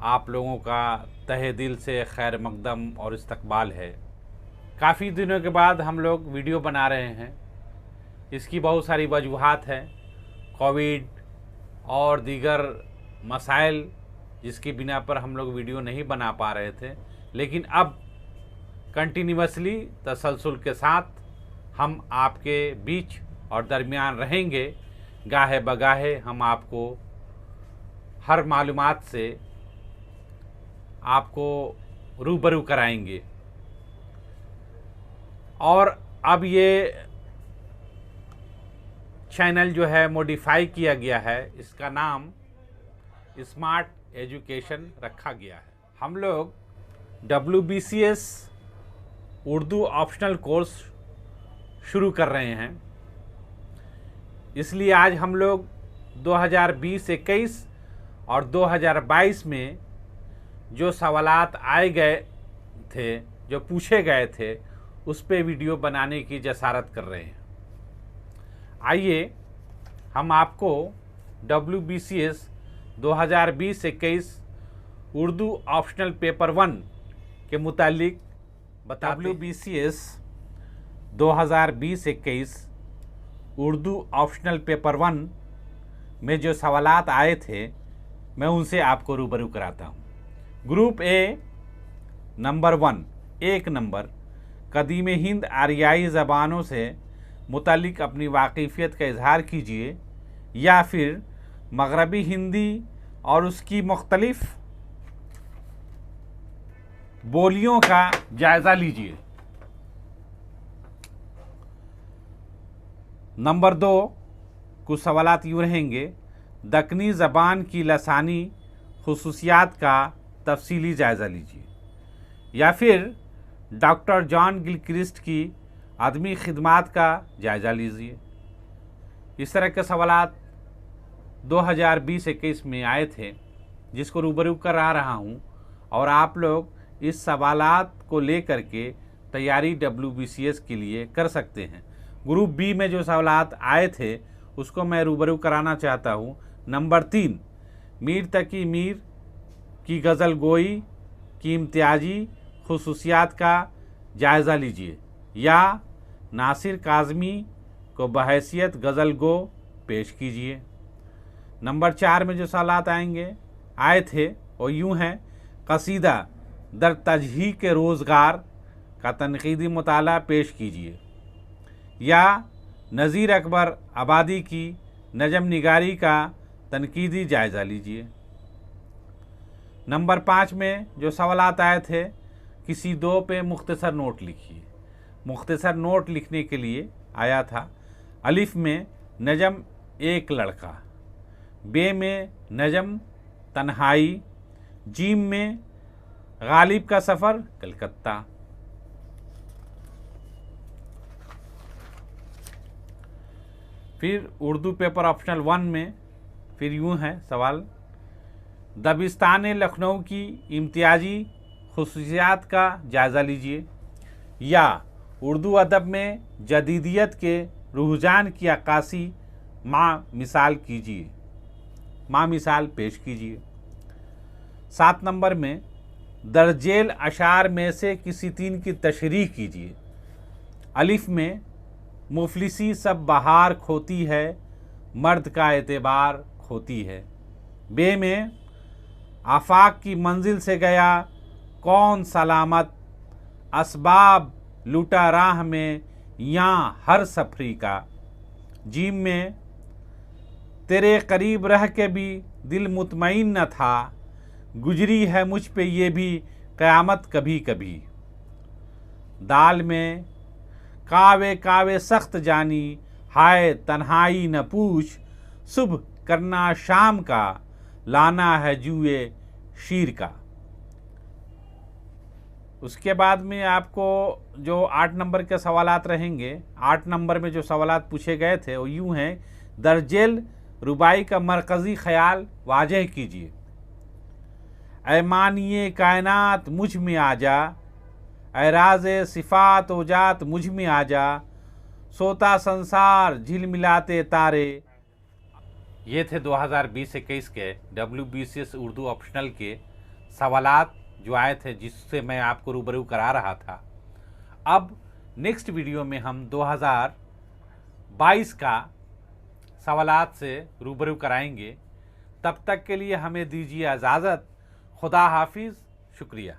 आप लोगों का तहे दिल से खैर मकदम और इस्तकबाल है। काफ़ी दिनों के बाद हम लोग वीडियो बना रहे हैं। इसकी बहुत सारी वजूहात हैं, कोविड और दीगर मसाइल जिसकी बिना पर हम लोग वीडियो नहीं बना पा रहे थे, लेकिन अब कंटिन्यूसली तसलसल के साथ हम आपके बीच और दरमियान रहेंगे। गाहे बगाहे हम आपको हर मालूमात से आपको रूबरू कराएंगे। और अब ये चैनल जो है मॉडिफाई किया गया है, इसका नाम स्मार्ट एजुकेशन रखा गया है। हम लोग WBCS उर्दू ऑप्शनल कोर्स शुरू कर रहे हैं, इसलिए आज हम लोग 2020-21 और 2022 में जो सवालात आए गए थे, जो पूछे गए थे, उस पे वीडियो बनाने की जसारत कर रहे हैं। आइए हम आपको WBCS 2020-21 उर्दू ऑप्शनल पेपर 1 के मुतालिक बताते हैं। WBCS 2020-21 उर्दू ऑप्शनल पेपर 1 में जो सवालात आए थे, मैं उनसे आपको रूबरू कराता हूँ। ग्रुप ए नंबर 1, 1 नंबर, कदीम हिंद आरियाई ज़बानों से मुतालिक अपनी वाकिफ़ियत का इजहार कीजिए, या फिर मगरबी हिंदी और उसकी मुख्तलिफ बोलियों का जायज़ा लीजिए। नंबर 2, कुछ सवालात यूँ रहेंगे, दक्कनी ज़बान की लसानी खुसूसियात का तफसीली जायज़ा लीजिए, या फिर डॉक्टर जॉन गिलक्रिस्ट की आदमी खिदमात का जायज़ा लीजिए। इस तरह के सवालात 2020-21 में आए थे, जिसको रूबरू करा रहा हूँ, और आप लोग इस सवालात को लेकर के तैयारी WBCS के लिए कर सकते हैं। ग्रुप बी में जो सवालात आए थे उसको मैं रूबरू कराना चाहता हूँ। नंबर 3, मीर तकी मीर की गज़ल गोई की इम्तियाजी खुसूसियात का जायज़ा लीजिए, या नासिर काज़मी को बहैसियत गज़ल गो पेश कीजिए। नंबर 4 में जो सवालात आए थे वो यूँ हैं, कसीदा दर तजहीक के रोज़गार का तनक़ीदी मुताला पेश कीजिए, या नज़ीर अकबर आबादी की नजम निगारी का तनकीदी जायज़ा लीजिए। नंबर 5 में जो सवालात आए थे, किसी दो पे मुख्तसर नोट लिखिए। मुख्तसर नोट लिखने के लिए आया था, अलिफ में नजम एक लड़का, बे में नजम तन्हाई, जीम में गालिब का सफ़र कलकत्ता। फिर उर्दू पेपर ऑप्शनल 1 में फिर यूँ है सवाल, दबिस्तान लखनऊ की इम्तियाजी खुसूसियात का जायज़ा लीजिए, या उर्दू अदब में जदीदियत के रुझान की अक्कासी मिसाल पेश कीजिए। 7 नंबर में दर्जेल अशार में से किसी 3 की तशरीह कीजिए। अलिफ में मुफलिसी सब बहार खोती है, मर्द का एतबार खोती है। बे में आफाक की मंजिल से गया कौन सलामत, असबाब लूटा राह में यहाँ हर सफरी का। जीम में तेरे करीब रह के भी दिल मुतमईन न था, गुजरी है मुझ पे ये भी क़यामत कभी कभी। दाल में कावे कावे सख्त जानी, हाय तन्हाई न पूछ, सुबह करना शाम का, लाना है जुए शीर का। उसके बाद में आपको जो 8 नंबर के सवालात रहेंगे, 8 नंबर में जो सवालात पूछे गए थे वो यूँ हैं, दर्जेल रुबाई का मरकज़ी ख़याल वाज़ेह कीजिए। ऐ मानिए कायनात मुझ में आ जा, ऐ राज़े सिफ़ात ओजात मुझ में आ जा, सोता संसार झिलमिलाते तारे। ये थे 2020-21 के WBCS उर्दू ऑप्शनल के सवालात जो आए थे जिससे मैं आपको रूबरू करा रहा था। अब नेक्स्ट वीडियो में हम 2022 का सवालात से रूबरू कराएंगे। तब तक के लिए हमें दीजिए इजाज़त। खुदा हाफिज़। शुक्रिया।